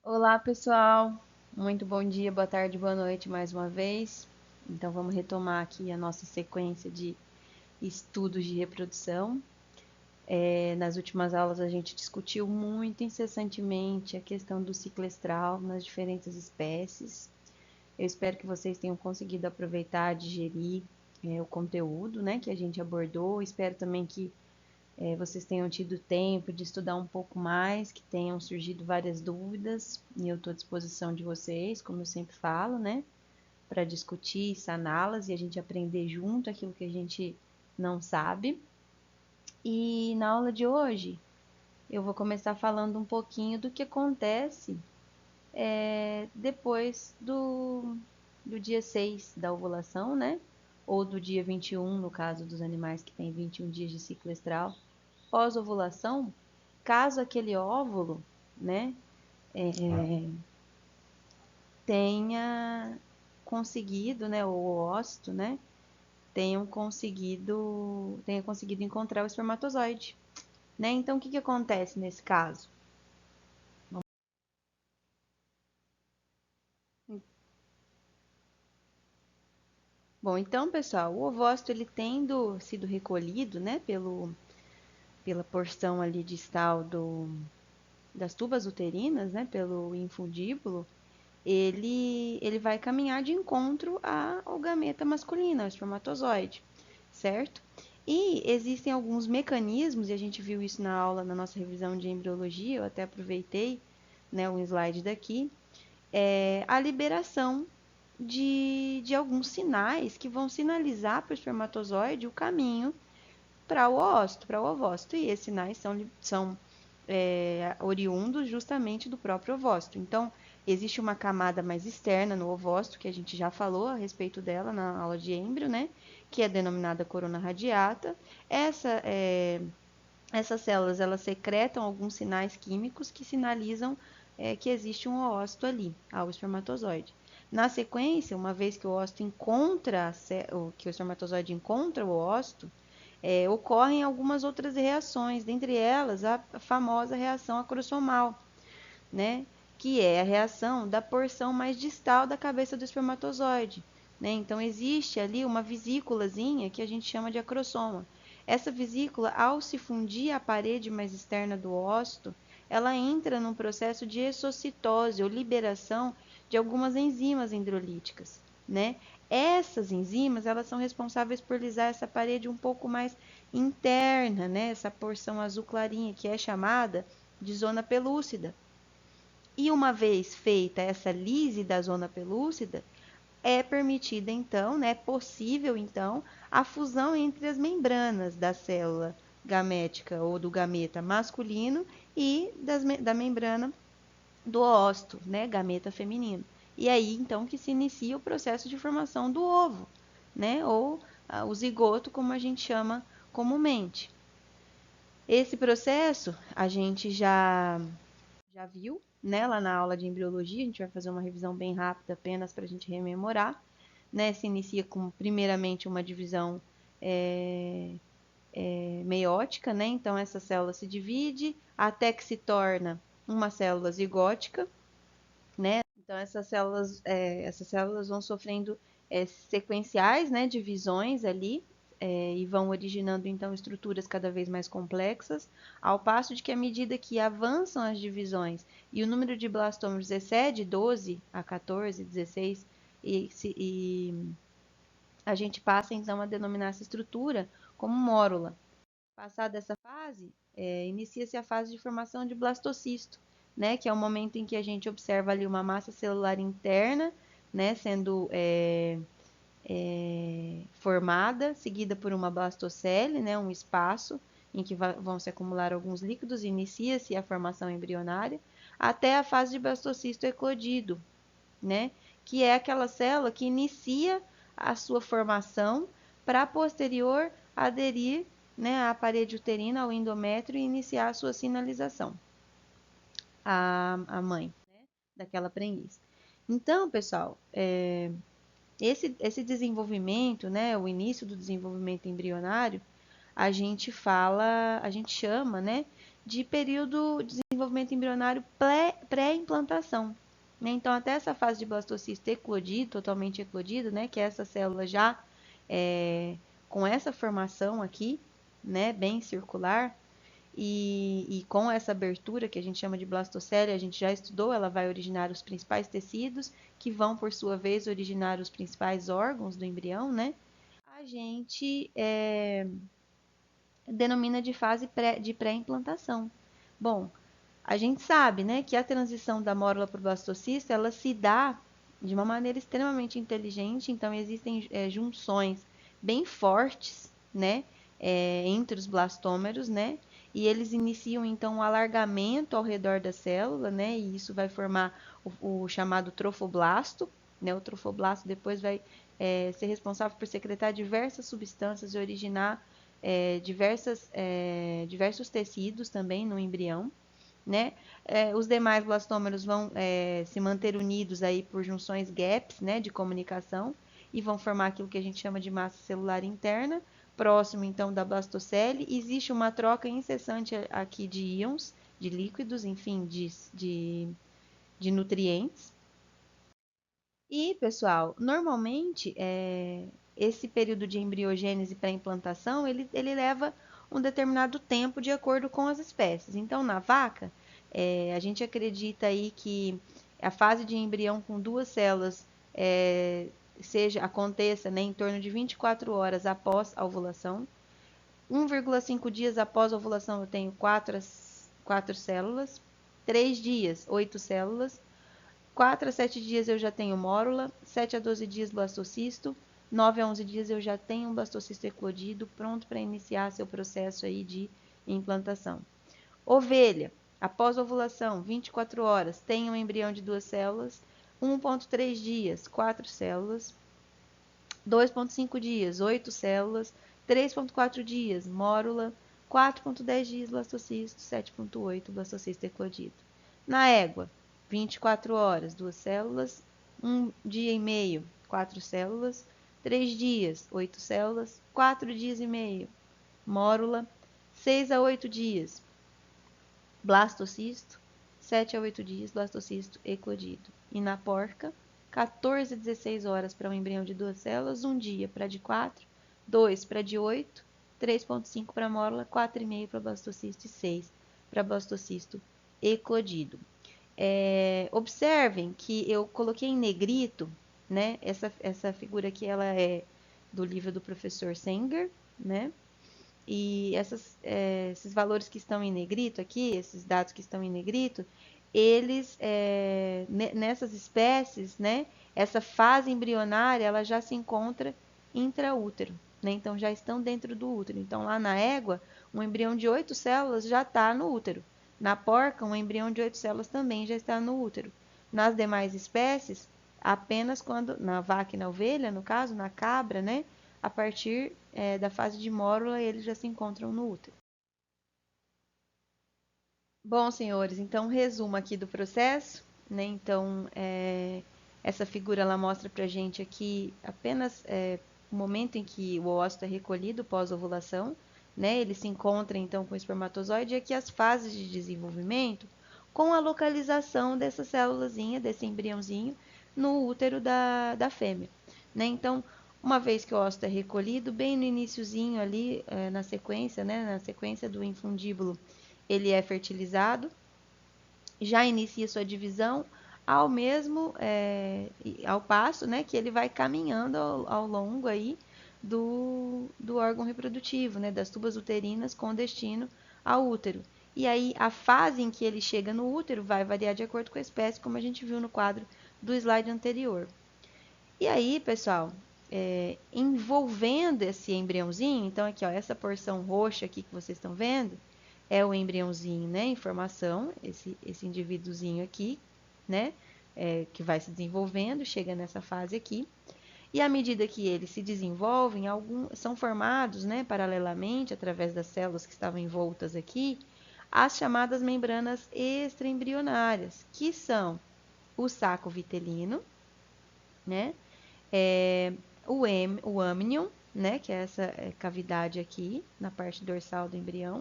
Olá, pessoal. Muito bom dia, boa tarde, boa noite mais uma vez. Então, vamos retomar aqui a nossa sequência de estudos de reprodução. Nas últimas aulas, a gente discutiu muito incessantemente a questão do ciclo estral nas diferentes espécies. Eu espero que vocês tenham conseguido aproveitar, digerir, o conteúdo, né, que a gente abordou. Espero também que vocês tenham tido tempo de estudar um pouco mais, que tenham surgido várias dúvidas, e eu estou à disposição de vocês, como eu sempre falo, né, para discutir, saná-las e a gente aprender junto aquilo que a gente não sabe. E na aula de hoje, eu vou começar falando um pouquinho do que acontece depois do dia 6 da ovulação, né? Ou do dia 21, no caso dos animais que têm 21 dias de ciclo estral. Pós-ovulação, caso aquele óvulo, né, tenha conseguido, né, ou o ócito, né, tenha conseguido encontrar o espermatozoide, né? Então, o que que acontece nesse caso? Bom, então, pessoal, o ovócito ele tendo sido recolhido, né, pela porção ali distal das tubas uterinas, né, pelo infundíbulo, ele vai caminhar de encontro ao gameta masculino, ao espermatozoide, certo? E existem alguns mecanismos, e a gente viu isso na aula, na nossa revisão de embriologia, eu até aproveitei, né, um slide daqui, a liberação de alguns sinais que vão sinalizar para o espermatozoide o caminho para o óvulo, para o ovócito. E esses sinais são oriundos justamente do próprio ovócito. Então, existe uma camada mais externa no ovócito, que a gente já falou a respeito dela na aula de êmbrio, né? Que é denominada corona radiata. Essas células, elas secretam alguns sinais químicos que sinalizam que existe um oócito ali, ao espermatozoide. Na sequência, uma vez que o ócito encontra, que o espermatozoide encontra o ócito, ocorrem algumas outras reações, dentre elas a famosa reação acrossomal, né? Que é a reação da porção mais distal da cabeça do espermatozoide. Né? Então, existe ali uma vesículazinha que a gente chama de acrossoma. Essa vesícula, ao se fundir à parede mais externa do ócito, ela entra num processo de exocitose ou liberação de algumas enzimas hidrolíticas, né? Essas enzimas, elas são responsáveis por lisar essa parede um pouco mais interna, né? Essa porção azul clarinha que é chamada de zona pelúcida. E uma vez feita essa lise da zona pelúcida, é permitida então, né, é possível então, a fusão entre as membranas da célula gamética ou do gameta masculino e da membrana do ócito, né, gameta feminino. E aí então que se inicia o processo de formação do ovo, né, ou o zigoto, como a gente chama comumente. Esse processo a gente já viu, né, lá na aula de embriologia, a gente vai fazer uma revisão bem rápida apenas para a gente rememorar, né, se inicia com primeiramente uma divisão meiótica, né, então essa célula se divide até que se torna uma célula zigótica, né, então essas células vão sofrendo sequenciais, né, divisões ali, e vão originando então estruturas cada vez mais complexas, ao passo de que à medida que avançam as divisões e o número de blastômeros excede 12 a 14, 16, e a gente passa então a denominar essa estrutura como mórula. Passada essa fase, inicia-se a fase de formação de blastocisto, né, que é o momento em que a gente observa ali uma massa celular interna, né, sendo formada, seguida por uma blastocele, né, um espaço em que vão se acumular alguns líquidos, e inicia-se a formação embrionária, até a fase de blastocisto eclodido, né, que é aquela célula que inicia a sua formação para posterior aderir, né, à parede uterina, ao endométrio e iniciar a sua sinalização, a mãe, né, daquela prenhez. Então, pessoal, esse desenvolvimento, né, o início do desenvolvimento embrionário, a gente chama, né, de período de desenvolvimento embrionário pré-implantação. Né? Então, até essa fase de blastocisto eclodido, totalmente eclodido, né? Que é essa célula já com essa formação aqui, né? Bem circular, e com essa abertura que a gente chama de blastocele, a gente já estudou, ela vai originar os principais tecidos, que vão, por sua vez, originar os principais órgãos do embrião, né? A gente denomina de fase de pré-implantação. Bom, a gente sabe, né, que a transição da mórula para o blastocisto, ela se dá de uma maneira extremamente inteligente, então existem junções bem fortes, né, entre os blastômeros, né, e eles iniciam então um alargamento ao redor da célula, né, e isso vai formar o chamado trofoblasto, né, o trofoblasto depois vai ser responsável por secretar diversas substâncias e originar diversos tecidos também no embrião, né? Os demais blastômeros vão se manter unidos aí por junções gaps, né, de comunicação e vão formar aquilo que a gente chama de massa celular interna, próximo então da blastocele. Existe uma troca incessante aqui de íons, de líquidos, enfim, de nutrientes. E, pessoal, normalmente esse período de embriogênese para implantação, ele leva um determinado tempo de acordo com as espécies. Então, na vaca, a gente acredita aí que a fase de embrião com duas células aconteça, né, em torno de 24 horas após a ovulação. 1,5 dias após a ovulação eu tenho 4 células, 3 dias, 8 células, 4 a 7 dias eu já tenho mórula, 7 a 12 dias blastocisto, 9 a 11 dias eu já tenho um blastocisto eclodido, pronto para iniciar seu processo aí de implantação. Ovelha, após a ovulação, 24 horas, tem um embrião de 2 células, 1,3 dias, 4 células, 2,5 dias, 8 células, 3,4 dias, mórula, 4,10 dias, blastocisto, 7,8 blastocisto eclodido. Na égua, 24 horas, 2 células, 1 dia e meio, 4 células, 3 dias, 8 células, 4 dias e meio, mórula, 6 a 8 dias, blastocisto, 7 a 8 dias, blastocisto eclodido. E na porca, 14 a 16 horas para um embrião de 2 células, 1 dia para de 4, 2 para de 8, 3,5 para mórula, 4,5 para blastocisto e 6 para blastocisto eclodido. Observem que eu coloquei em negrito, né? Essa figura aqui, ela é do livro do professor Sanger, né? E esses valores que estão em negrito aqui, esses dados que estão em negrito, eles, nessas espécies, né? Essa fase embrionária, ela já se encontra intraútero, né? Então, já estão dentro do útero. Então, lá na égua, um embrião de 8 células já está no útero. Na porca, um embrião de 8 células também já está no útero. Nas demais espécies, apenas quando, na vaca e na ovelha, no caso, na cabra, né? A partir da fase de mórula, eles já se encontram no útero. Bom, senhores, então, resumo aqui do processo, né? Então, essa figura, ela mostra pra gente aqui apenas o momento em que o óvulo é recolhido pós-ovulação, né? Ele se encontra, então, com o espermatozoide, e aqui as fases de desenvolvimento com a localização dessa célulazinha, desse embriãozinho, no útero da fêmea, né? Então, uma vez que o óvulo é recolhido, bem no iniciozinho ali, na sequência, né? Na sequência do infundíbulo, ele é fertilizado, já inicia sua divisão ao passo, né, que ele vai caminhando ao longo aí do órgão reprodutivo, né, das tubas uterinas com destino ao útero. E aí a fase em que ele chega no útero vai variar de acordo com a espécie, como a gente viu no quadro do slide anterior. E aí, pessoal, envolvendo esse embriãozinho, então aqui, ó, essa porção roxa aqui que vocês estão vendo, é o embriãozinho, né, em formação, esse indivíduozinho aqui, né, que vai se desenvolvendo, chega nessa fase aqui. E à medida que eles se desenvolvem, são formados, né, paralelamente, através das células que estavam envoltas aqui, as chamadas membranas extraembrionárias, que são o saco vitelino, né, o amnion, né, que é essa cavidade aqui, na parte dorsal do embrião,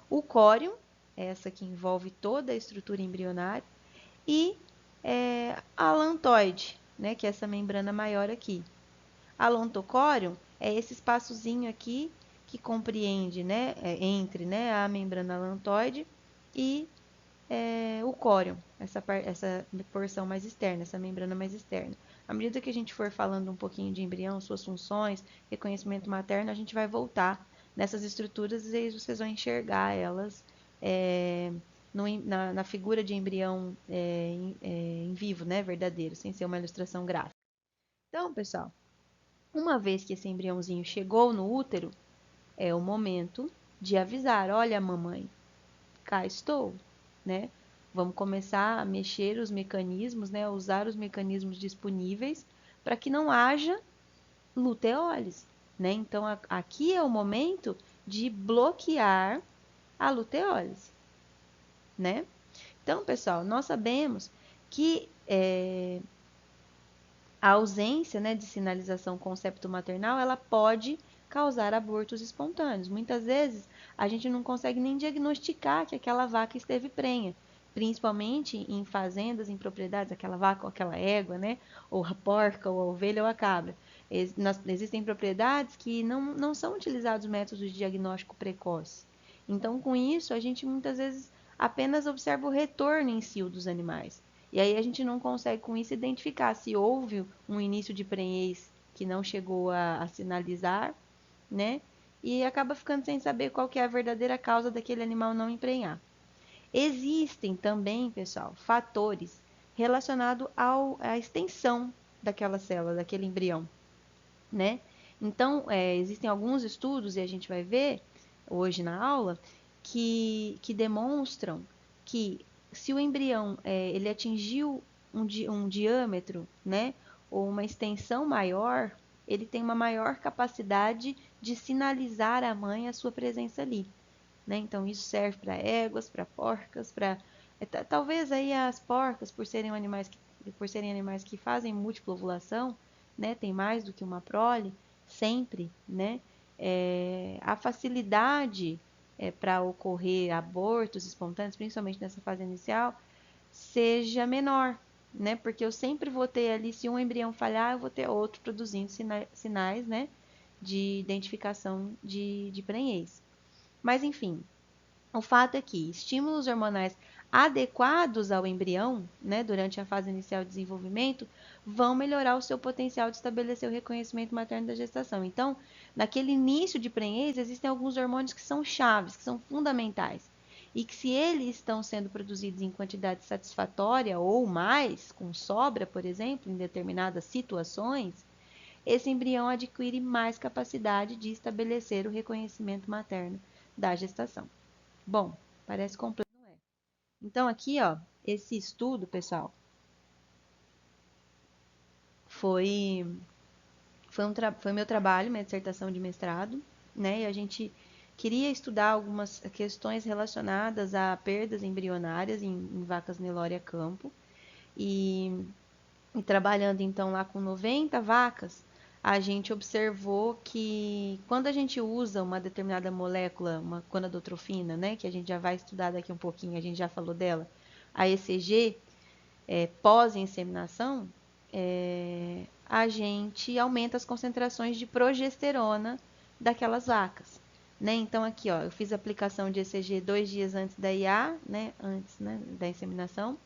o córion, essa que envolve toda a estrutura embrionária, e a alantoide, né, que é essa membrana maior aqui. Alontocórium é esse espaçozinho aqui que compreende, né, entre, né, a membrana alantoide e o córium, essa porção mais externa, essa membrana mais externa. À medida que a gente for falando um pouquinho de embrião, suas funções, reconhecimento materno, a gente vai voltar nessas estruturas e aí vocês vão enxergar elas na figura de embrião em vivo, né, verdadeiro, sem ser uma ilustração gráfica. Então, pessoal, uma vez que esse embriãozinho chegou no útero, é o momento de avisar: olha, mamãe, cá estou, né? Vamos começar a mexer os mecanismos, né? Usar os mecanismos disponíveis para que não haja luteólise, né? Então, aqui é o momento de bloquear a luteólise, né? Então, pessoal, nós sabemos que a ausência, né, de sinalização com o septo maternal, ela pode causar abortos espontâneos. Muitas vezes a gente não consegue nem diagnosticar que aquela vaca esteve prenha, principalmente em fazendas, em propriedades, aquela vaca ou aquela égua, né, ou a porca, ou a ovelha ou a cabra. Existem propriedades que não são utilizados métodos de diagnóstico precoce. Então, com isso, a gente muitas vezes apenas observa o retorno em si dos animais. E aí a gente não consegue com isso identificar se houve um início de prenhez que não chegou a sinalizar, né? E acaba ficando sem saber qual que é a verdadeira causa daquele animal não emprenhar. Existem também, pessoal, fatores relacionados à extensão daquela célula, daquele embrião, né? Então, existem alguns estudos, e a gente vai ver hoje na aula, que demonstram que se o embrião ele atingiu um diâmetro, né, ou uma extensão maior, ele tem uma maior capacidade de sinalizar à mãe a sua presença ali, né? Então isso serve para éguas, para porcas, para talvez aí as porcas, por serem animais que fazem múltipla ovulação, né, tem mais do que uma prole, sempre, né? A facilidade para ocorrer abortos espontâneos, principalmente nessa fase inicial, seja menor, né? Porque eu sempre vou ter ali, se um embrião falhar, eu vou ter outro produzindo sinais, né, de identificação de prenhez. Mas enfim, o fato é que estímulos hormonais adequados ao embrião, né, durante a fase inicial de desenvolvimento, vão melhorar o seu potencial de estabelecer o reconhecimento materno da gestação. Então, naquele início de prenhez, existem alguns hormônios que são chaves, que são fundamentais. E que se eles estão sendo produzidos em quantidade satisfatória ou mais, com sobra, por exemplo, em determinadas situações, esse embrião adquire mais capacidade de estabelecer o reconhecimento materno da gestação. Bom, parece complexo, não é? Então, aqui, ó, esse estudo, pessoal, foi, foi meu trabalho, minha dissertação de mestrado, né? E a gente queria estudar algumas questões relacionadas a perdas embrionárias em vacas Nelore a campo. E trabalhando, então, lá com 90 vacas, a gente observou que quando a gente usa uma determinada molécula, uma gonadotrofina, né, que a gente já vai estudar daqui um pouquinho, a gente já falou dela, a ECG, pós-inseminação, a gente aumenta as concentrações de progesterona daquelas vacas. Né? Então, aqui, ó, eu fiz a aplicação de ECG 2 dias antes da IA, né, antes, né, da inseminação,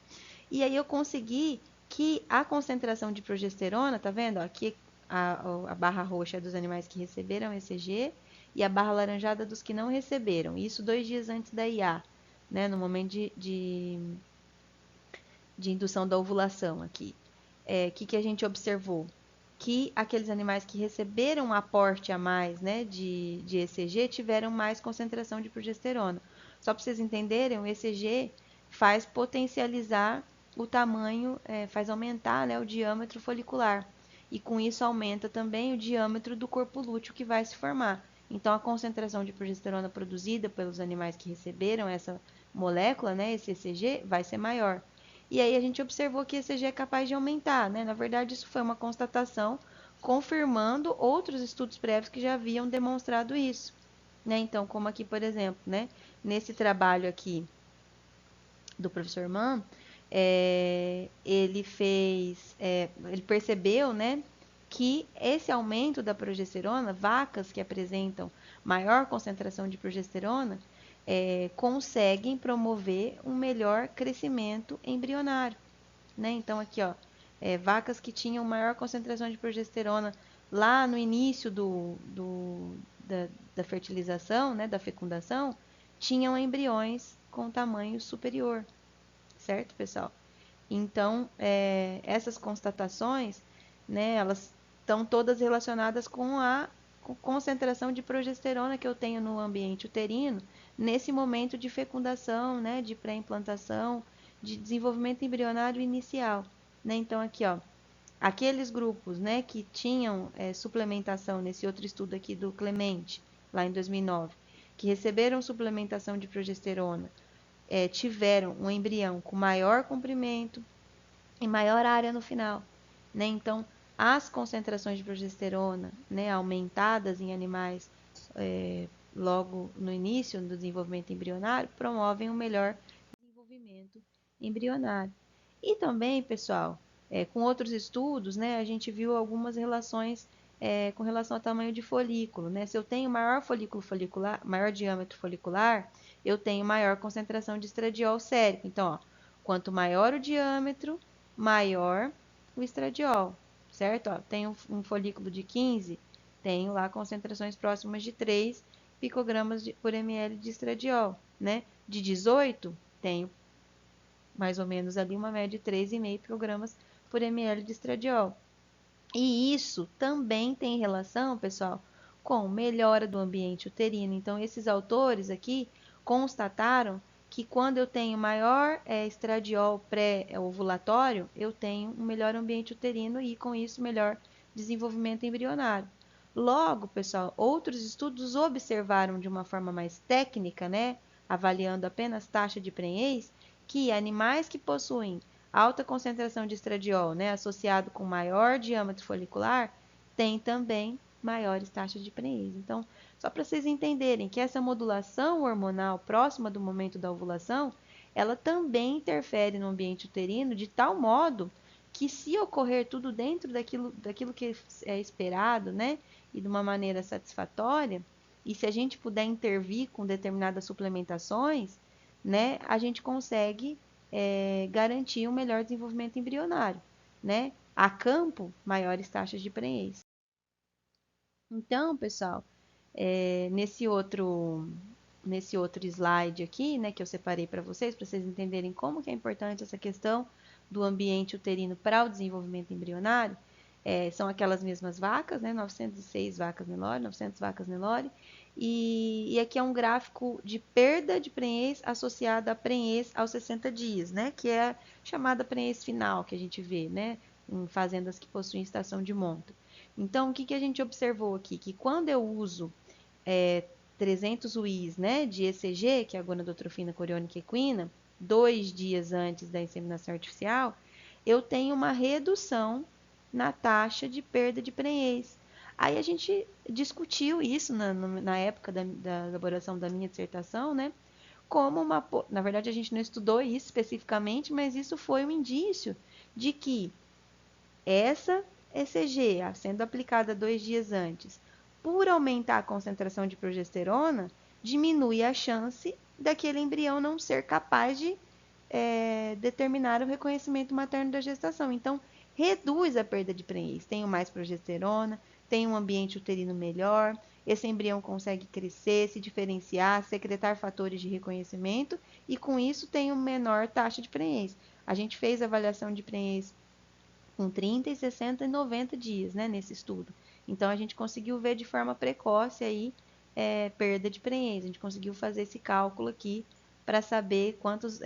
e aí eu consegui que a concentração de progesterona, tá vendo? Aqui a barra roxa é dos animais que receberam ECG e a barra laranjada dos que não receberam. Isso 2 dias antes da IA, né? No momento de indução da ovulação aqui. Que a gente observou? Que aqueles animais que receberam um aporte a mais, né, de ECG tiveram mais concentração de progesterona. Só para vocês entenderem, o ECG faz potencializar o tamanho, faz aumentar, né, o diâmetro folicular. E com isso aumenta também o diâmetro do corpo lúteo que vai se formar. Então, a concentração de progesterona produzida pelos animais que receberam essa molécula, né, esse ECG, vai ser maior. E aí a gente observou que esse ECG é capaz de aumentar, né? Na verdade, isso foi uma constatação confirmando outros estudos prévios que já haviam demonstrado isso, né? Então, como aqui, por exemplo, né? Nesse trabalho aqui, do professor Mann, ele percebeu, né, que esse aumento da progesterona, vacas que apresentam maior concentração de progesterona, conseguem promover um melhor crescimento embrionário, né? Então aqui, ó, vacas que tinham maior concentração de progesterona lá no início da fertilização, né, da fecundação, tinham embriões com tamanho superior, certo, pessoal? Então, essas constatações, né, elas estão todas relacionadas com a concentração de progesterona que eu tenho no ambiente uterino nesse momento de fecundação, né, de pré-implantação, de desenvolvimento embrionário inicial, né? Então, aqui, ó, aqueles grupos, né, que tinham suplementação nesse outro estudo aqui do Clemente, lá em 2009, que receberam suplementação de progesterona, tiveram um embrião com maior comprimento e maior área no final, né? Então, as concentrações de progesterona, né, aumentadas em animais logo no início do desenvolvimento embrionário, promovem um melhor desenvolvimento embrionário. E também, pessoal, com outros estudos, né, a gente viu algumas relações com relação ao tamanho de folículo, né? Se eu tenho maior folículo folicular, maior diâmetro folicular, eu tenho maior concentração de estradiol sérico. Então, ó, quanto maior o diâmetro, maior o estradiol, certo? Ó, tenho um folículo de 15, tenho lá concentrações próximas de 3 picogramas por ml de estradiol, né? De 18, tenho mais ou menos ali uma média de 3,5 picogramas por ml de estradiol. E isso também tem relação, pessoal, com melhora do ambiente uterino. Então, esses autores aqui constataram que quando eu tenho maior estradiol pré-ovulatório, eu tenho um melhor ambiente uterino e, com isso, melhor desenvolvimento embrionário. Logo, pessoal, outros estudos observaram de uma forma mais técnica, né, avaliando apenas taxa de prenhez, que animais que possuem alta concentração de estradiol, né, associado com maior diâmetro folicular, tem também maiores taxas de prenhez. Então, só para vocês entenderem que essa modulação hormonal próxima do momento da ovulação, ela também interfere no ambiente uterino de tal modo que, se ocorrer tudo dentro daquilo que é esperado, né, e de uma maneira satisfatória, e se a gente puder intervir com determinadas suplementações, né, a gente consegue garantir um melhor desenvolvimento embrionário, né? A campo, maiores taxas de prenhez. Então, pessoal, nesse outro slide aqui, né, que eu separei para vocês entenderem como que é importante essa questão do ambiente uterino para o desenvolvimento embrionário, são aquelas mesmas vacas, né, 906 vacas Nelore, 900 vacas Nelore, e aqui é um gráfico de perda de prenhez associada a prenhez aos 60 dias, né, que é a chamada prenhez final que a gente vê, né, em fazendas que possuem estação de monta. Então, o que a gente observou aqui? Que quando eu uso 300 UIs, né, de ECG, que é a gonadotrofina coriônica equina, 2 dias antes da inseminação artificial, eu tenho uma redução na taxa de perda de prenhez. Aí a gente discutiu isso na época da elaboração da minha dissertação, né? Como na verdade, a gente não estudou isso especificamente, mas isso foi um indício de que essa ECG, sendo aplicada 2 dias antes, por aumentar a concentração de progesterona, diminui a chance daquele embrião não ser capaz de determinar o reconhecimento materno da gestação. Então, reduz a perda de prenhez. Tenho mais progesterona, tenho um ambiente uterino melhor, esse embrião consegue crescer, se diferenciar, secretar fatores de reconhecimento e, com isso, tenho menor taxa de prenhez. A gente fez avaliação de prenhez com 30, 60 e 90 dias, né, nesse estudo. Então, a gente conseguiu ver de forma precoce aí perda de prenhez. A gente conseguiu fazer esse cálculo aqui para saber quantos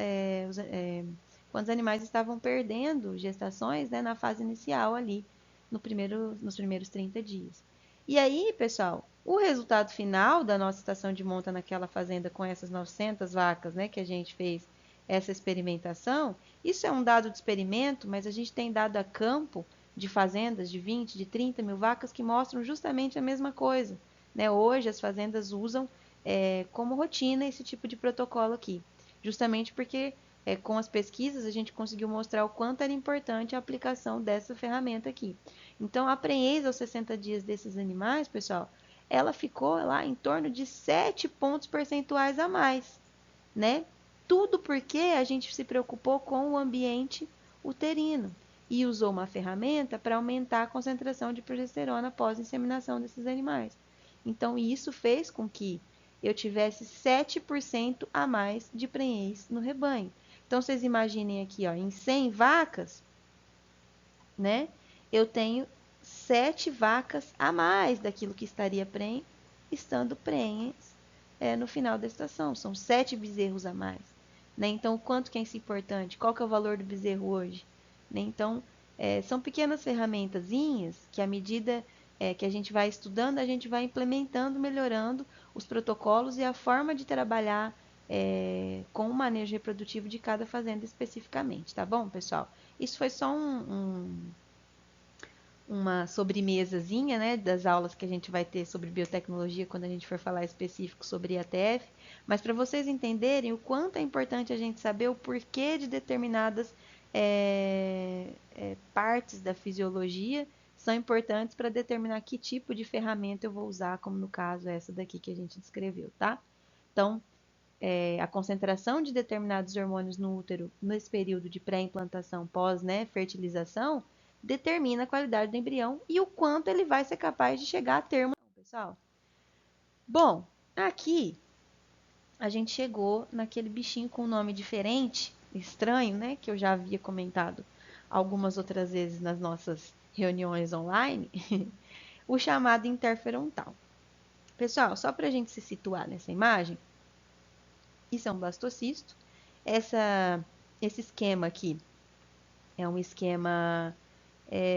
animais estavam perdendo gestações, né, na fase inicial ali, nos primeiros 30 dias. E aí, pessoal, o resultado final da nossa estação de monta naquela fazenda com essas 900 vacas, né, que a gente fez essa experimentação, isso é um dado de experimento, mas a gente tem dado a campo de fazendas de 20, de 30 mil vacas que mostram justamente a mesma coisa, né? Hoje as fazendas usam como rotina esse tipo de protocolo aqui, justamente porque com as pesquisas, a gente conseguiu mostrar o quanto era importante a aplicação dessa ferramenta aqui. Então, a prenhez aos 60 dias desses animais, pessoal, ela ficou lá em torno de 7 pontos percentuais a mais, né? Tudo porque a gente se preocupou com o ambiente uterino e usou uma ferramenta para aumentar a concentração de progesterona após a inseminação desses animais. Então, isso fez com que eu tivesse 7% a mais de prenhez no rebanho. Então, vocês imaginem aqui, ó, em 100 vacas, né? Eu tenho 7 vacas a mais daquilo que estaria estando prenhes no final da estação. São 7 bezerros a mais. Né? Então, o quanto que é isso importante? Qual que é o valor do bezerro hoje? Né? Então, são pequenas ferramentazinhas que, à medida que a gente vai estudando, a gente vai implementando, melhorando os protocolos e a forma de trabalhar com o manejo reprodutivo de cada fazenda especificamente, tá bom, pessoal? Isso foi só uma sobremesazinha, né, das aulas que a gente vai ter sobre biotecnologia quando a gente for falar específico sobre IATF, mas para vocês entenderem o quanto é importante a gente saber o porquê de determinadas partes da fisiologia são importantes para determinar que tipo de ferramenta eu vou usar, como no caso essa daqui que a gente descreveu, tá? Então, a concentração de determinados hormônios no útero nesse período de pré-implantação pós, né, fertilização, determina a qualidade do embrião e o quanto ele vai ser capaz de chegar a termo, pessoal. Bom, aqui a gente chegou naquele bichinho com um nome diferente, estranho, né, que eu já havia comentado algumas outras vezes nas nossas reuniões online, o chamado interferontal. Pessoal, só para a gente se situar nessa imagem, isso é um blastocisto. Esse esquema aqui é um esquema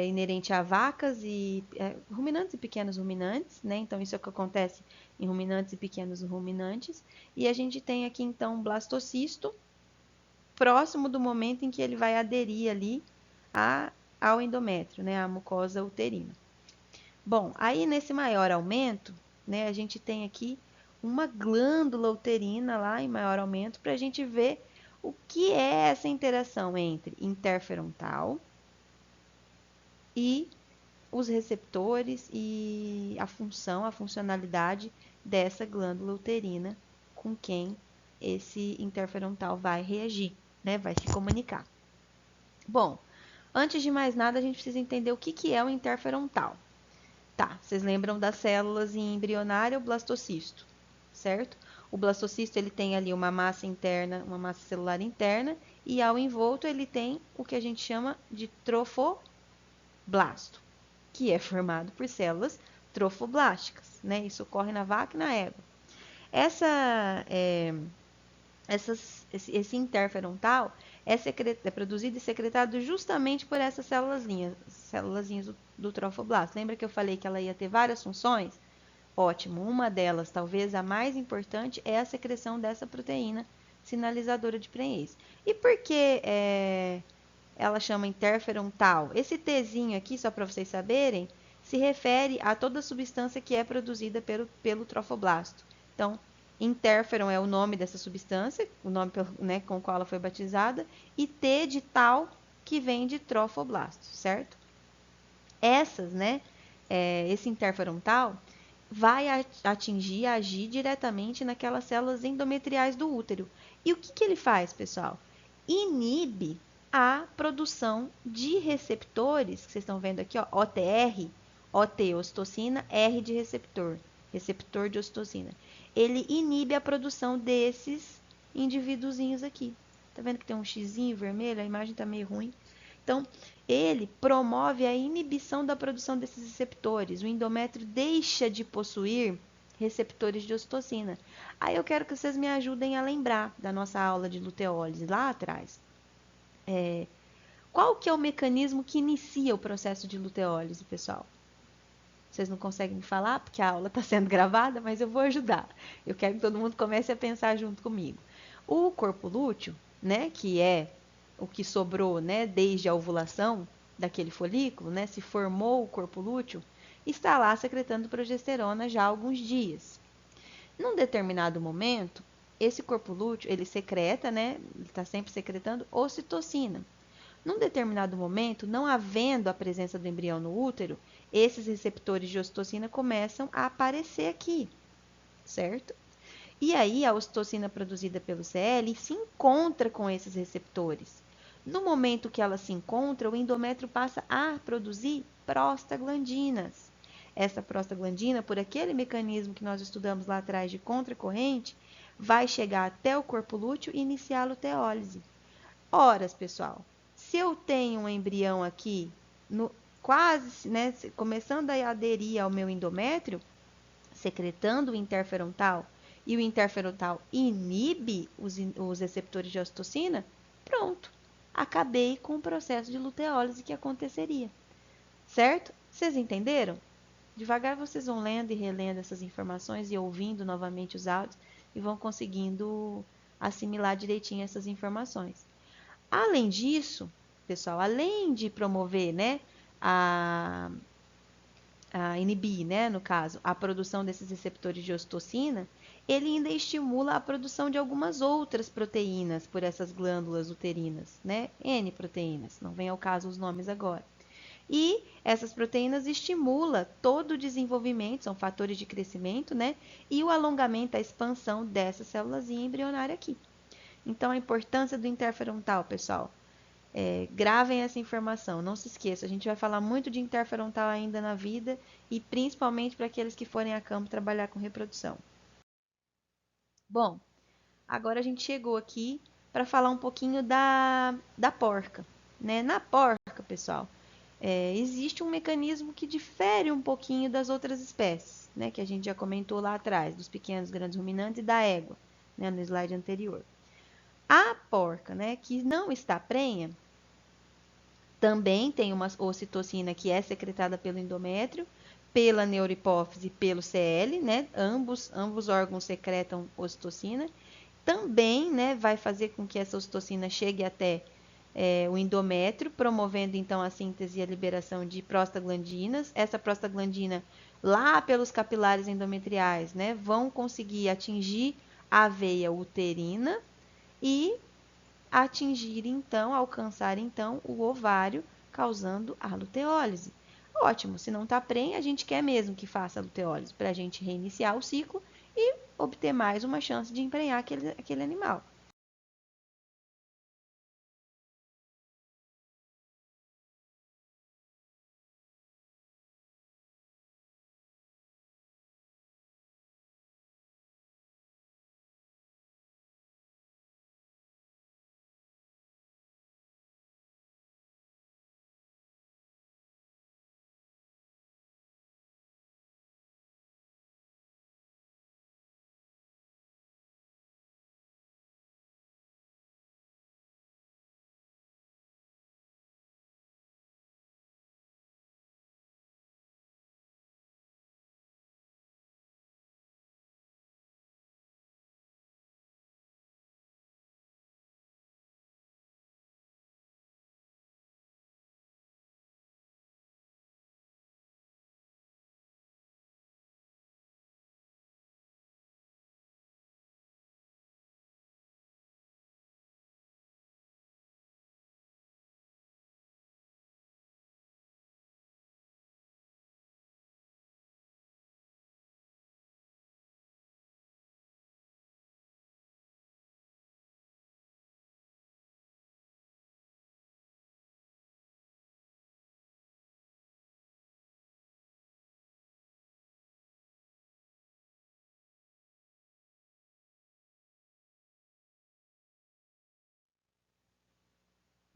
inerente a vacas e ruminantes e pequenos ruminantes, né? Então, isso é o que acontece em ruminantes e pequenos ruminantes. E a gente tem aqui, então, um blastocisto próximo do momento em que ele vai aderir ali ao endométrio, né? A mucosa uterina. Bom, aí nesse maior aumento, né? A gente tem aqui uma glândula uterina lá em maior aumento para a gente ver o que é essa interação entre interferontal e os receptores e a funcionalidade dessa glândula uterina com quem esse interferontal vai reagir, né? Vai se comunicar. Bom, antes de mais nada, a gente precisa entender o que é o interferontal. Tá, vocês lembram das células em embrionária, o blastocisto, certo? O blastocisto ele tem ali uma massa interna, uma massa celular interna, e ao envolto ele tem o que a gente chama de trofoblasto, que é formado por células trofoblásticas, né? Isso ocorre na vaca e na égua. Esse interferontal é produzido e secretado justamente por essas célulazinhas do trofoblasto. Lembra que eu falei que ela ia ter várias funções? Ótimo, uma delas, talvez a mais importante, é a secreção dessa proteína sinalizadora de prenhez. E por que ela chama interferontal? Esse Tzinho aqui, só para vocês saberem, se refere a toda substância que é produzida pelo trofoblasto. Então, interferon é o nome dessa substância, o nome né, com o qual ela foi batizada, e T de tal, que vem de trofoblasto, certo? Esse interferontal vai agir diretamente naquelas células endometriais do útero. E o que ele faz, pessoal? Inibe a produção de receptores, que vocês estão vendo aqui, ó, OTR, OT, ocitocina, R de receptor de ocitocina. Ele inibe a produção desses indivíduozinhos aqui. Tá vendo que tem um xizinho vermelho? A imagem tá meio ruim. Então, ele promove a inibição da produção desses receptores. O endométrio deixa de possuir receptores de ocitocina. Aí eu quero que vocês me ajudem a lembrar da nossa aula de luteólise lá atrás. Qual que é o mecanismo que inicia o processo de luteólise, pessoal? Vocês não conseguem me falar porque a aula está sendo gravada, mas eu vou ajudar. Eu quero que todo mundo comece a pensar junto comigo. O corpo lúteo, né, que é o que sobrou, né, desde a ovulação daquele folículo, né, se formou o corpo lúteo, está lá secretando progesterona já há alguns dias. Num determinado momento, esse corpo lúteo, ele secreta, né? Ele está sempre secretando ocitocina. Num determinado momento, não havendo a presença do embrião no útero, esses receptores de ocitocina começam a aparecer aqui, certo? E aí a ocitocina produzida pelo CL se encontra com esses receptores. No momento que ela se encontra, o endométrio passa a produzir prostaglandinas. Essa prostaglandina, por aquele mecanismo que nós estudamos lá atrás de contracorrente, vai chegar até o corpo lúteo e iniciar a luteólise. Ora, pessoal, se eu tenho um embrião aqui, quase, né, começando a aderir ao meu endométrio, secretando o interferontal, e o interferontal inibe os receptores de ocitocina, pronto, acabei com o processo de luteólise que aconteceria. Certo? Vocês entenderam? Devagar vocês vão lendo e relendo essas informações e ouvindo novamente os áudios e vão conseguindo assimilar direitinho essas informações. Além disso, pessoal, além de promover, né, a inibir, né, no caso, a produção desses receptores de ocitocina, ele ainda estimula a produção de algumas outras proteínas por essas glândulas uterinas, né? N proteínas, não vem ao caso os nomes agora. E essas proteínas estimulam todo o desenvolvimento, são fatores de crescimento, né? E o alongamento, a expansão dessa célulazinha embrionária aqui. Então, a importância do interferontal, pessoal. Gravem essa informação, não se esqueça, a gente vai falar muito de interferontal ainda na vida e principalmente para aqueles que forem a campo trabalhar com reprodução. Bom, agora a gente chegou aqui para falar um pouquinho da porca. Né? Na porca, pessoal, existe um mecanismo que difere um pouquinho das outras espécies, né? Que a gente já comentou lá atrás, dos pequenos grandes ruminantes e da égua, né? No slide anterior. A porca, né, que não está prenha, também tem uma ocitocina que é secretada pelo endométrio, pela neurohipófise e pelo CL, né? Ambos órgãos secretam ocitocina. Também, né, vai fazer com que essa ocitocina chegue até o endométrio, promovendo então a síntese e a liberação de prostaglandinas. Essa prostaglandina, lá pelos capilares endometriais, né, vão conseguir atingir a veia uterina e atingir então, alcançar então o ovário, causando a luteólise. Ótimo, se não está prenha, a gente quer mesmo que faça a luteólise para a gente reiniciar o ciclo e obter mais uma chance de emprenhar aquele animal.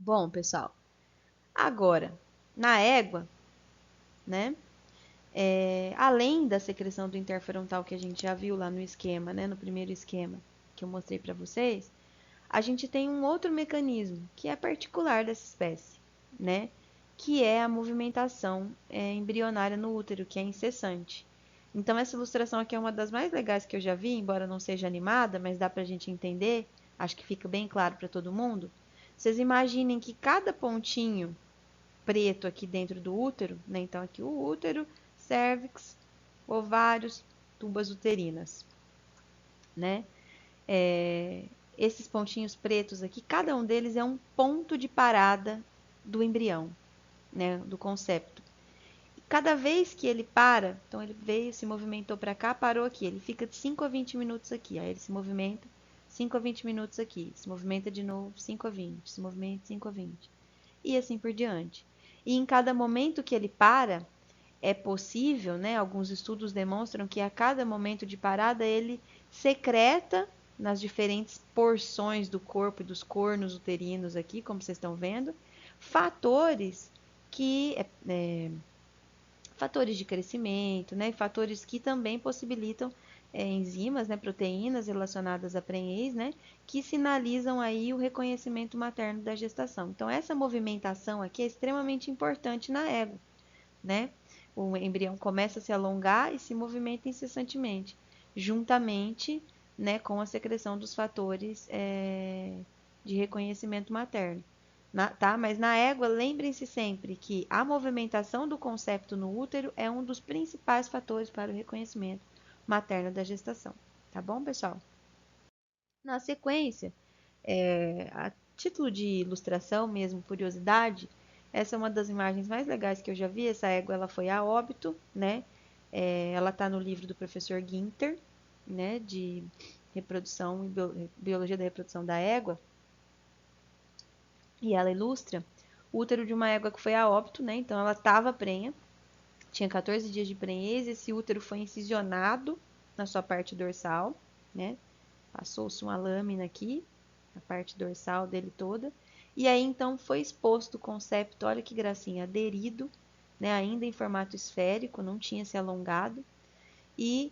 Bom, pessoal, agora, na égua, né, além da secreção do interferontal que a gente já viu lá no esquema, né, no primeiro esquema que eu mostrei para vocês, a gente tem um outro mecanismo que é particular dessa espécie, né, que é a movimentação embrionária no útero, que é incessante. Então, essa ilustração aqui é uma das mais legais que eu já vi, embora não seja animada, mas dá para a gente entender, acho que fica bem claro para todo mundo. Vocês imaginem que cada pontinho preto aqui dentro do útero, né? Então, aqui o útero, cérvix, ovários, tubas uterinas, né? esses pontinhos pretos aqui, cada um deles é um ponto de parada do embrião, né, do concepto. Cada vez que ele para, então ele veio, se movimentou para cá, parou aqui, ele fica de 5 a 20 minutos aqui, aí ele se movimenta 5 a 20 minutos aqui, se movimenta de novo 5 a 20, se movimenta 5 a 20, e assim por diante. E em cada momento que ele para, é possível, né, alguns estudos demonstram que a cada momento de parada ele secreta nas diferentes porções do corpo e dos cornos uterinos aqui, como vocês estão vendo, fatores que fatores de crescimento, né, fatores que também possibilitam enzimas, né, proteínas relacionadas à prenhez, né, que sinalizam aí o reconhecimento materno da gestação. Então essa movimentação aqui é extremamente importante na égua, né? O embrião começa a se alongar e se movimenta incessantemente, juntamente, né, com a secreção dos fatores de reconhecimento materno. Tá? Mas na égua, lembrem-se sempre que a movimentação do concepto no útero é um dos principais fatores para o reconhecimento materno da gestação. Tá bom, pessoal? Na sequência, a título de ilustração mesmo, curiosidade, essa é uma das imagens mais legais que eu já vi. Essa égua ela foi a óbito, né? Ela está no livro do professor Ginter, né? De reprodução e biologia da reprodução da égua. E ela ilustra o útero de uma égua que foi a óbito, né? Então ela estava prenha, tinha 14 dias de prenhez, esse útero foi incisionado na sua parte dorsal, né? Passou-se uma lâmina aqui, a parte dorsal dele toda. E aí, então, foi exposto o concepto, olha que gracinha, aderido, né, ainda em formato esférico, não tinha se alongado. E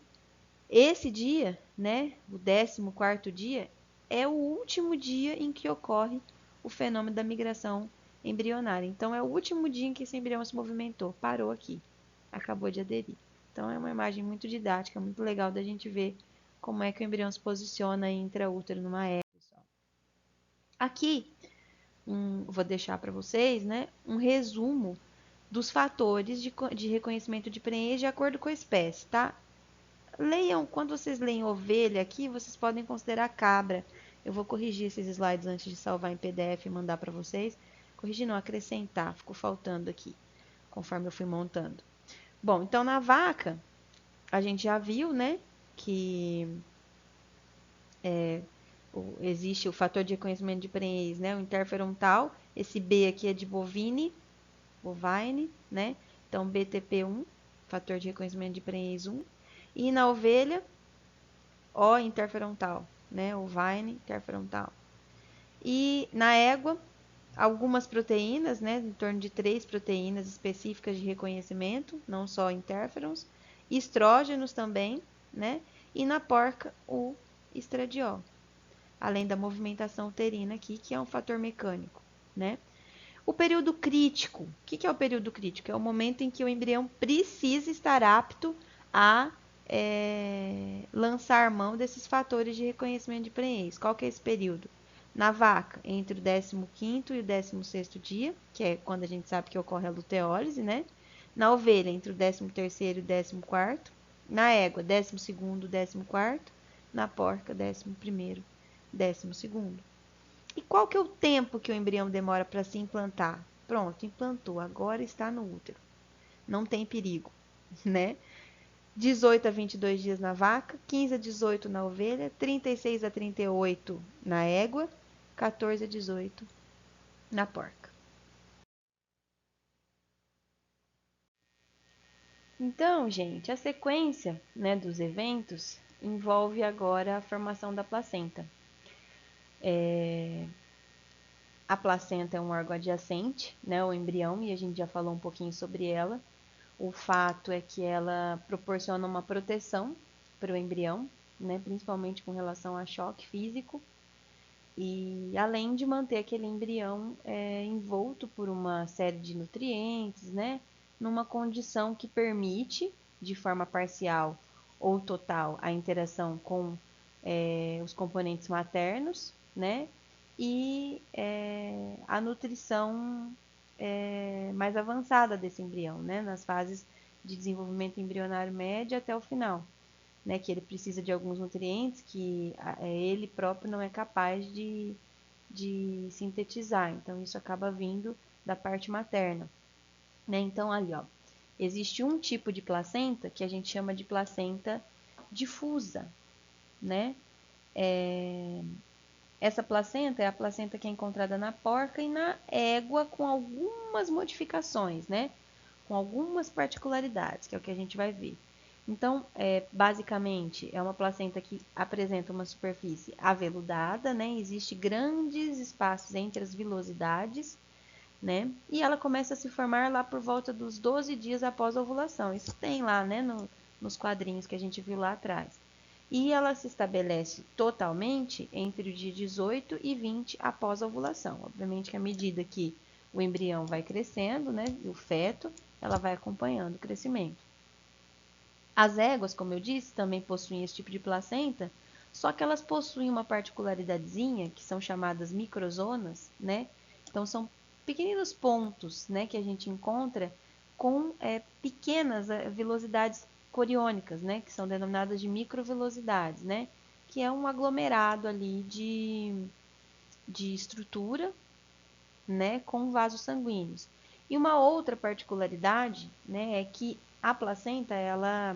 esse dia, né, o 14º dia, é o último dia em que ocorre o fenômeno da migração embrionária. Então, é o último dia em que esse embrião se movimentou, parou aqui, acabou de aderir. Então, é uma imagem muito didática, muito legal da gente ver como é que o embrião se posiciona intraútero numa égua. Aqui, vou deixar para vocês, né, um resumo dos fatores de reconhecimento de prenhez de acordo com a espécie, tá? Leiam, quando vocês leem ovelha aqui, vocês podem considerar cabra. Eu vou corrigir esses slides antes de salvar em PDF e mandar para vocês. Corrigir não, acrescentar, ficou faltando aqui, conforme eu fui montando. Bom, então na vaca, a gente já viu, né, que existe o fator de reconhecimento de prenhez, né, o interferontal. Esse B aqui é de bovine, né? Então, BTP1, fator de reconhecimento de prenhez 1. E na ovelha, O interferontal, né? Ovine interferontal. E na égua, algumas proteínas, né? Em torno de 3 proteínas específicas de reconhecimento, não só interferons. Estrógenos também, né? E na porca, o estradiol. Além da movimentação uterina aqui, que é um fator mecânico, né? O período crítico. O que é o período crítico? É o momento em que o embrião precisa estar apto a lançar mão desses fatores de reconhecimento de prenhez. Qual que é esse período? Na vaca, entre o 15º e o 16º dia, que é quando a gente sabe que ocorre a luteólise, né? Na ovelha, entre o 13º e o 14º. Na égua, 12º e 14º. Na porca, 11º, 12º. E qual que é o tempo que o embrião demora para se implantar? Pronto, implantou, agora está no útero. Não tem perigo, né? 18 a 22 dias na vaca, 15 a 18 na ovelha, 36 a 38 na égua, 14 a 18 na porca. Então, gente, a sequência, né, dos eventos envolve agora a formação da placenta. A placenta é um órgão adjacente, né, ao embrião, e a gente já falou um pouquinho sobre ela. O fato é que ela proporciona uma proteção para o embrião, né, principalmente com relação a choque físico, e além de manter aquele embrião envolto por uma série de nutrientes, né, numa condição que permite, de forma parcial ou total, a interação com os componentes maternos, né, e a nutrição mais avançada desse embrião, né, nas fases de desenvolvimento embrionário médio até o final, né, que ele precisa de alguns nutrientes que ele próprio não é capaz de sintetizar. Então, isso acaba vindo da parte materna, né? Então, ali, ó, existe um tipo de placenta que a gente chama de placenta difusa, né? Essa placenta é a placenta que é encontrada na porca e na égua com algumas modificações, né? Com algumas particularidades, que é o que a gente vai ver. Então, basicamente, é uma placenta que apresenta uma superfície aveludada, né? Existe grandes espaços entre as vilosidades, né? E ela começa a se formar lá por volta dos 12 dias após a ovulação. Isso tem lá, né? Nos quadrinhos que a gente viu lá atrás. E ela se estabelece totalmente entre o dia 18 e 20 após a ovulação. Obviamente que à medida que o embrião vai crescendo, né, o feto, ela vai acompanhando o crescimento. As éguas, como eu disse, também possuem esse tipo de placenta, só que elas possuem uma particularidadezinha, que são chamadas microzonas, né? Então, são pequeninos pontos, né, que a gente encontra com pequenas velocidades coriônicas, né, que são denominadas de microvelocidades, né, que é um aglomerado ali de estrutura, né, com vasos sanguíneos. E uma outra particularidade, né, é que a placenta, ela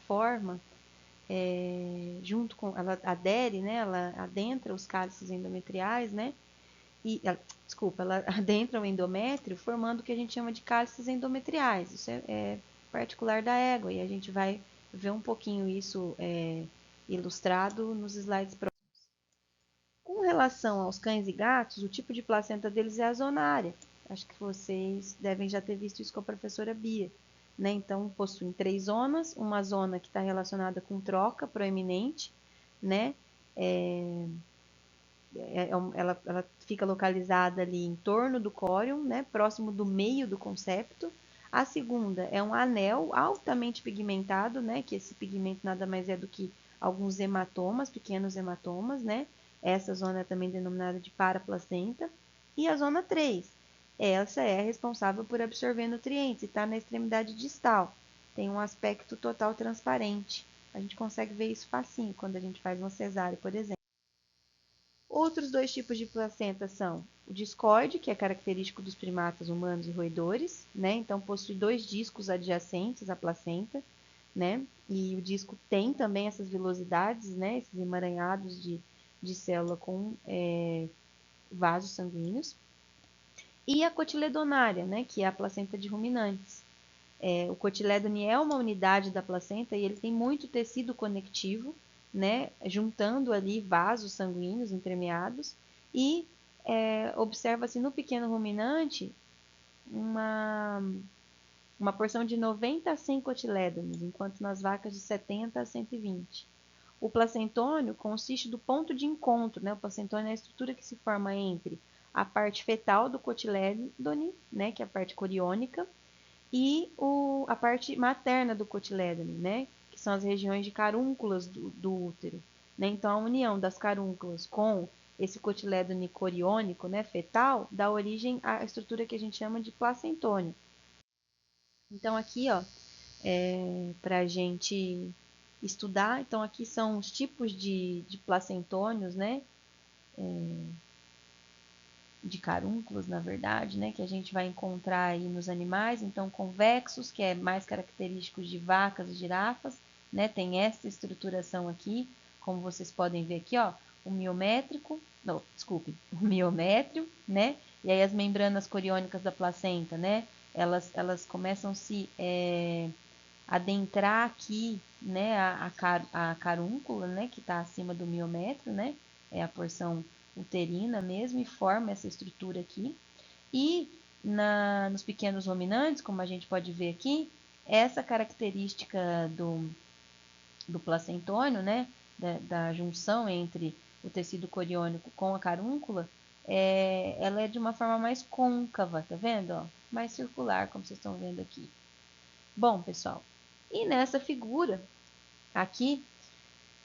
forma, junto com, ela adere, né, ela adentra os cálices endometriais, né, e, desculpa, ela adentra o endométrio, formando o que a gente chama de cálices endometriais. Isso é particular da égua, e a gente vai ver um pouquinho isso ilustrado nos slides próximos. Com relação aos cães e gatos, o tipo de placenta deles é a zonária. Acho que vocês devem já ter visto isso com a professora Bia. Né? Então, possuem 3 zonas, uma zona que está relacionada com troca proeminente, né? Ela fica localizada ali em torno do córion, né? Próximo do meio do concepto. A segunda é um anel altamente pigmentado, né? Que esse pigmento nada mais é do que alguns hematomas, pequenos hematomas, né? Essa zona é também denominada de paraplacenta. E a zona 3, essa é responsável por absorver nutrientes e está na extremidade distal. Tem um aspecto total transparente. A gente consegue ver isso facinho quando a gente faz uma cesárea, por exemplo. Outros 2 tipos de placenta são o discoide, que é característico dos primatas humanos e roedores, né? Então possui 2 discos adjacentes à placenta, né? E o disco tem também essas vilosidades, né? Esses emaranhados de célula com vasos sanguíneos. E a cotiledonária, né? Que é a placenta de ruminantes. O cotilédone é uma unidade da placenta e ele tem muito tecido conectivo, né, juntando ali vasos sanguíneos entremeados e observa-se no pequeno ruminante uma porção de 90 a 100 cotilédones, enquanto nas vacas de 70 a 120. O placentônio consiste do ponto de encontro, né? O placentônio é a estrutura que se forma entre a parte fetal do cotilédone, né, que é a parte coriônica, e a parte materna do cotilédone, né? Que são as regiões de carúnculas do útero. Né? Então, a união das carúnculas com esse cotilédone coriônico, né, fetal, dá origem à estrutura que a gente chama de placentônio. Então, aqui, ó, para a gente estudar, então aqui são os tipos de placentônios, né? De carúnculos, na verdade, né, que a gente vai encontrar aí nos animais. Então, convexos, que é mais característicos de vacas e girafas, né, tem essa estruturação aqui, como vocês podem ver aqui, ó, o miométrico, não, desculpe, o miométrio, né, e aí as membranas coriônicas da placenta, né, elas começam a se adentrar aqui, né, a carúncula, né, que está acima do miométrio, né, é a porção uterina mesmo, e forma essa estrutura aqui. E nos pequenos ruminantes, como a gente pode ver aqui, essa característica do placentônio, né, da junção entre o tecido coriônico com a carúncula, ela é de uma forma mais côncava, tá vendo? Ó? Mais circular, como vocês estão vendo aqui. Bom, pessoal, e nessa figura aqui,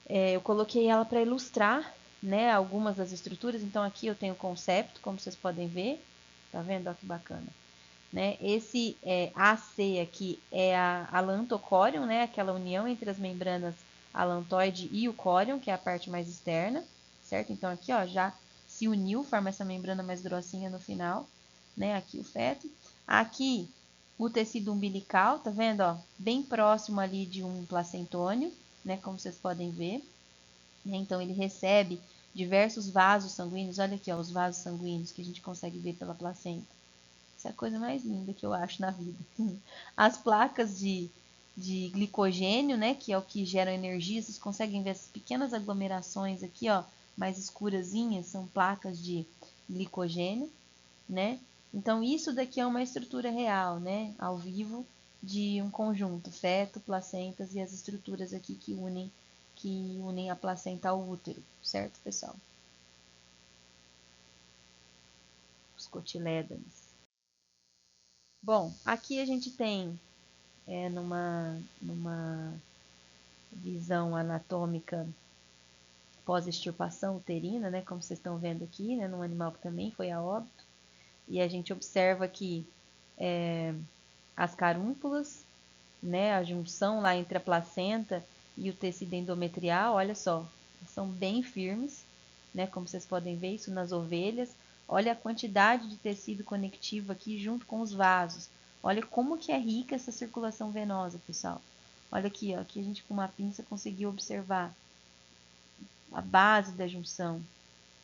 eu coloquei ela para ilustrar, né, algumas das estruturas. Então aqui eu tenho o concepto, como vocês podem ver. Tá vendo? Olha que bacana. né? Esse AC aqui é a alantocórion, né? Aquela união entre as membranas alantoide e o córion, que é a parte mais externa, certo? Então aqui, ó, já se uniu, forma essa membrana mais grossinha no final, né? Aqui o feto. Aqui o tecido umbilical, tá vendo, ó? Bem próximo ali de um placentônio, né? Como vocês podem ver. Então ele recebe diversos vasos sanguíneos. Olha aqui, ó, os vasos sanguíneos que a gente consegue ver pela placenta. Essa é a coisa mais linda que eu acho na vida. As placas de glicogênio, né, que é o que gera energia, vocês conseguem ver essas pequenas aglomerações aqui, ó, mais escurazinhas, são placas de glicogênio, né? Então isso daqui é uma estrutura real, né, ao vivo de um conjunto, feto, placentas e as estruturas aqui que unem a placenta ao útero, certo, pessoal? Os cotilédones. Bom, aqui a gente tem numa visão anatômica pós-extirpação uterina, né, como vocês estão vendo aqui, né, num animal que também foi a óbito, e a gente observa aqui as carúnculas, né, a junção lá entre a placenta e o tecido endometrial, olha só, são bem firmes, né, como vocês podem ver isso nas ovelhas. Olha a quantidade de tecido conectivo aqui junto com os vasos. Olha como que é rica essa circulação venosa, pessoal. Olha aqui, ó, aqui a gente com uma pinça conseguiu observar a base da junção,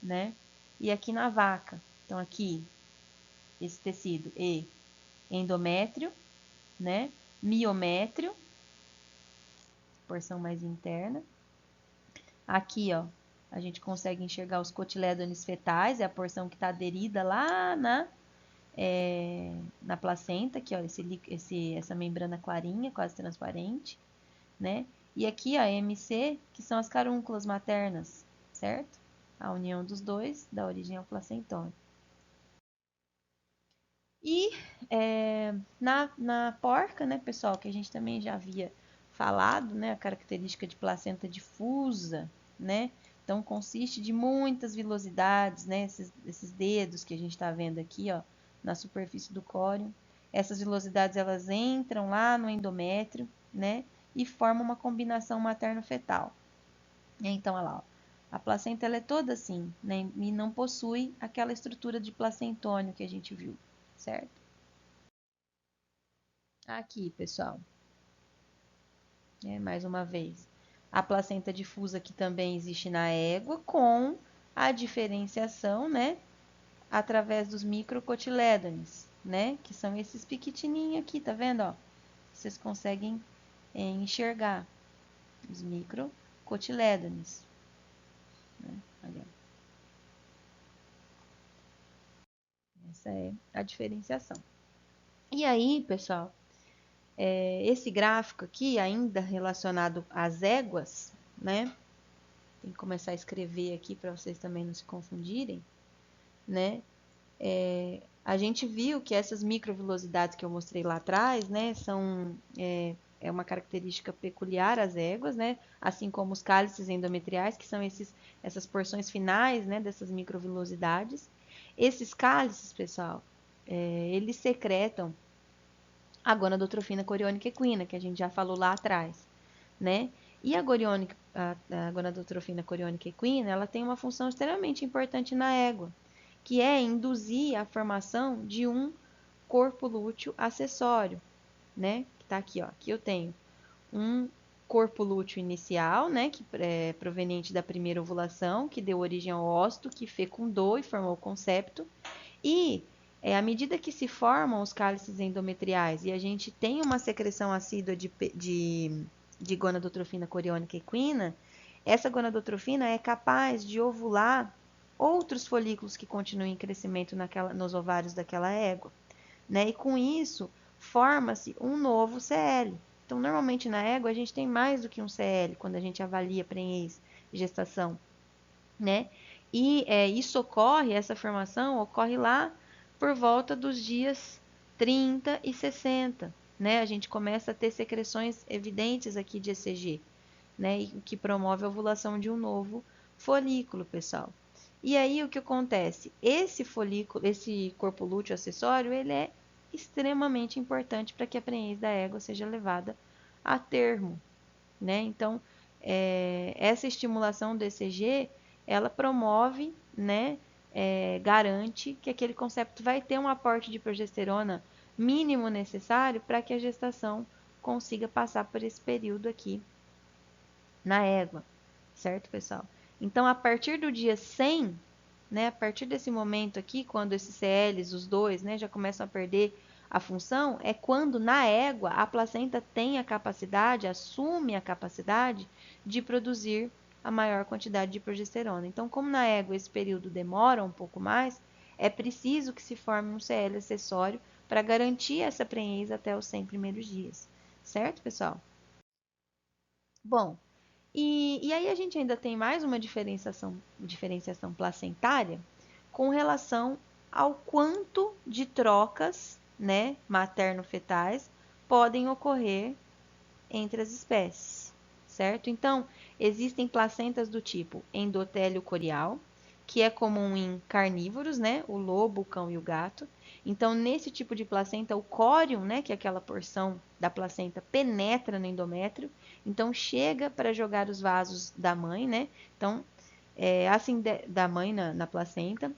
né? E aqui na vaca, então aqui esse tecido e endométrio, né? Miométrio, porção mais interna. Aqui, ó, a gente consegue enxergar os cotilédones fetais, é a porção que está aderida lá na placenta, aqui, ó, essa membrana clarinha, quase transparente, né? E aqui a MC, que são as carúnculas maternas, certo? A união dos dois dá origem ao placentônio. E na porca, né, pessoal, que a gente também já havia falado, né, a característica de placenta difusa, né? Então consiste de muitas vilosidades, né, esses dedos que a gente está vendo aqui, ó, na superfície do córeo. Essas vilosidades elas entram lá no endométrio, né, e formam uma combinação materno-fetal. Então, olha lá, ó, a placenta ela é toda assim, né, e não possui aquela estrutura de placentônio que a gente viu, certo? Aqui, pessoal, mais uma vez, a placenta difusa que também existe na égua, com a diferenciação, né, através dos microcotilédones, né, que são esses pequitininhos aqui, tá vendo, ó? Vocês conseguem enxergar os microcotilédones, né? Olha, essa é a diferenciação. E aí, pessoal, esse gráfico aqui, ainda relacionado às éguas, né? Tem que começar a escrever aqui para vocês também não se confundirem, né? A gente viu que essas microvilosidades que eu mostrei lá atrás, né, é uma característica peculiar às éguas, né? Assim como os cálices endometriais, que são essas porções finais, né, dessas microvilosidades. Esses cálices, pessoal, eles secretam a gonadotrofina coriônica equina, que a gente já falou lá atrás, né? E a gonadotrofina coriônica equina, ela tem uma função extremamente importante na égua, que é induzir a formação de um corpo lúteo acessório, né? Que tá aqui, ó. Aqui eu tenho um corpo lúteo inicial, né? Que é proveniente da primeira ovulação, que deu origem ao ócito, que fecundou e formou o concepto. E à medida que se formam os cálices endometriais e a gente tem uma secreção assídua de gonadotrofina coriônica equina, essa gonadotrofina é capaz de ovular outros folículos que continuem em crescimento nos ovários daquela égua, né? E com isso forma-se um novo CL. Então, normalmente na égua a gente tem mais do que um CL quando a gente avalia prenhez, gestação, né? E essa formação ocorre lá por volta dos dias 30 e 60, né? A gente começa a ter secreções evidentes aqui de ECG, né? E o que promove a ovulação de um novo folículo, pessoal. E aí o que acontece? Esse folículo, esse corpo lúteo acessório, ele é extremamente importante para que a prenhez da égua seja levada a termo, né? Então, essa estimulação do ECG, ela promove, né, garante que aquele concepto vai ter um aporte de progesterona mínimo necessário para que a gestação consiga passar por esse período aqui na égua, certo, pessoal? Então, a partir do dia 100, né, a partir desse momento aqui, quando esses CLs, os dois, né, já começam a perder a função, é quando na égua a placenta tem a capacidade, assume a capacidade de produzir a maior quantidade de progesterona. Então, como na égua esse período demora um pouco mais, é preciso que se forme um CL acessório para garantir essa prenhez até os 100 primeiros dias. Certo, pessoal? Bom, e aí a gente ainda tem mais uma diferenciação placentária com relação ao quanto de trocas, né, materno-fetais podem ocorrer entre as espécies, certo? Então, existem placentas do tipo endotélio corial, que é comum em carnívoros, né? O lobo, o cão e o gato. Então, nesse tipo de placenta, o córion, né, que é aquela porção da placenta, penetra no endométrio, então chega para jogar os vasos da mãe, né? Então, assim da mãe na placenta.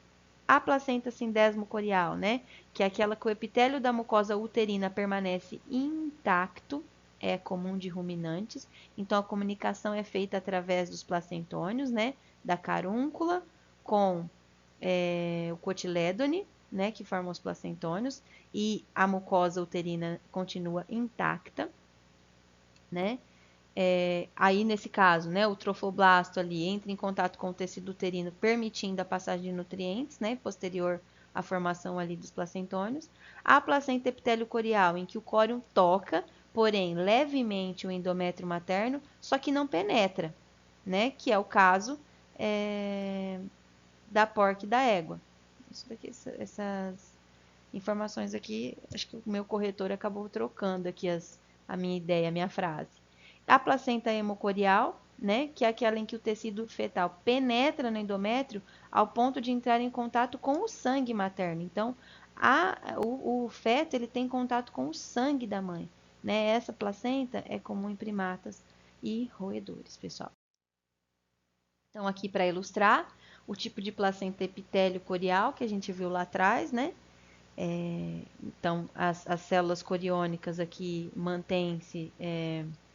A placenta sindesmo-corial, né, que é aquela que o epitélio da mucosa uterina permanece intacto, é comum de ruminantes. Então, a comunicação é feita através dos placentônios, né, da carúncula com o cotilédone, né, que formam os placentônios, e a mucosa uterina continua intacta, né? Aí, nesse caso, né, o trofoblasto ali entra em contato com o tecido uterino, permitindo a passagem de nutrientes, né, posterior à formação ali dos placentônios. A placenta epitélio-corial, em que o córion toca, porém, levemente o endométrio materno, só que não penetra, né, que é o caso da porca e da égua. Isso daqui, essas informações aqui, acho que o meu corretor acabou trocando aqui a minha ideia, a minha frase. A placenta hemocorial, né, que é aquela em que o tecido fetal penetra no endométrio ao ponto de entrar em contato com o sangue materno. Então, o feto ele tem contato com o sangue da mãe, né? Essa placenta é comum em primatas e roedores, pessoal. Então, aqui para ilustrar, o tipo de placenta epitélio corial que a gente viu lá atrás, né? Então, as células coriônicas aqui mantêm-se,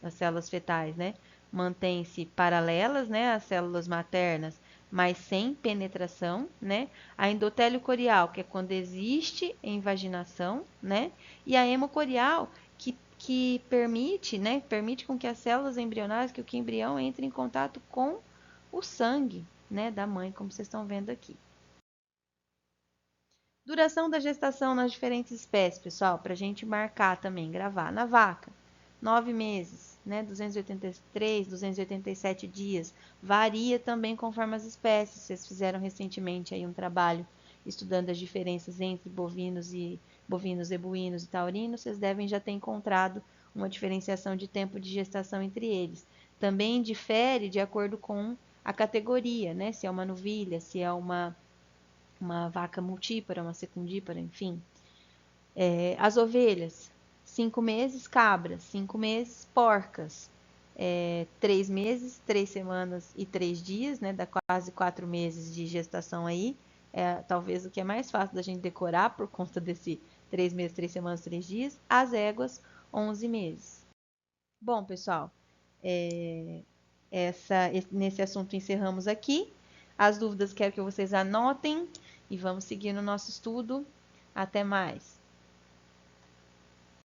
as células fetais, né? Mantêm-se paralelas, né? Às células maternas, mas sem penetração, né? A endotélio corial, que é quando existe invaginação, né? E a hemocorial, que permite, né? Permite com que as células embrionárias, que o embrião entre em contato com o sangue, né? Da mãe, como vocês estão vendo aqui. Duração da gestação nas diferentes espécies, pessoal, para a gente marcar também, gravar. Na vaca, 9 meses, né? 283, 287 dias. Varia também conforme as espécies. Vocês fizeram recentemente aí um trabalho estudando as diferenças entre bovinos, ebuínos e taurinos. Vocês devem já ter encontrado uma diferenciação de tempo de gestação entre eles. Também difere de acordo com a categoria, né? Se é uma novilha, se é uma vaca multípara, uma secundípara, enfim. As ovelhas, 5 meses, cabras, 5 meses, porcas, 3 meses, 3 semanas e 3 dias, né? Dá quase 4 meses de gestação aí. Talvez o que é mais fácil da gente decorar por conta desse 3 meses, 3 semanas, 3 dias. As éguas, 11 meses. Bom, pessoal, nesse assunto encerramos aqui. As dúvidas quero que vocês anotem e vamos seguir no nosso estudo. Até mais!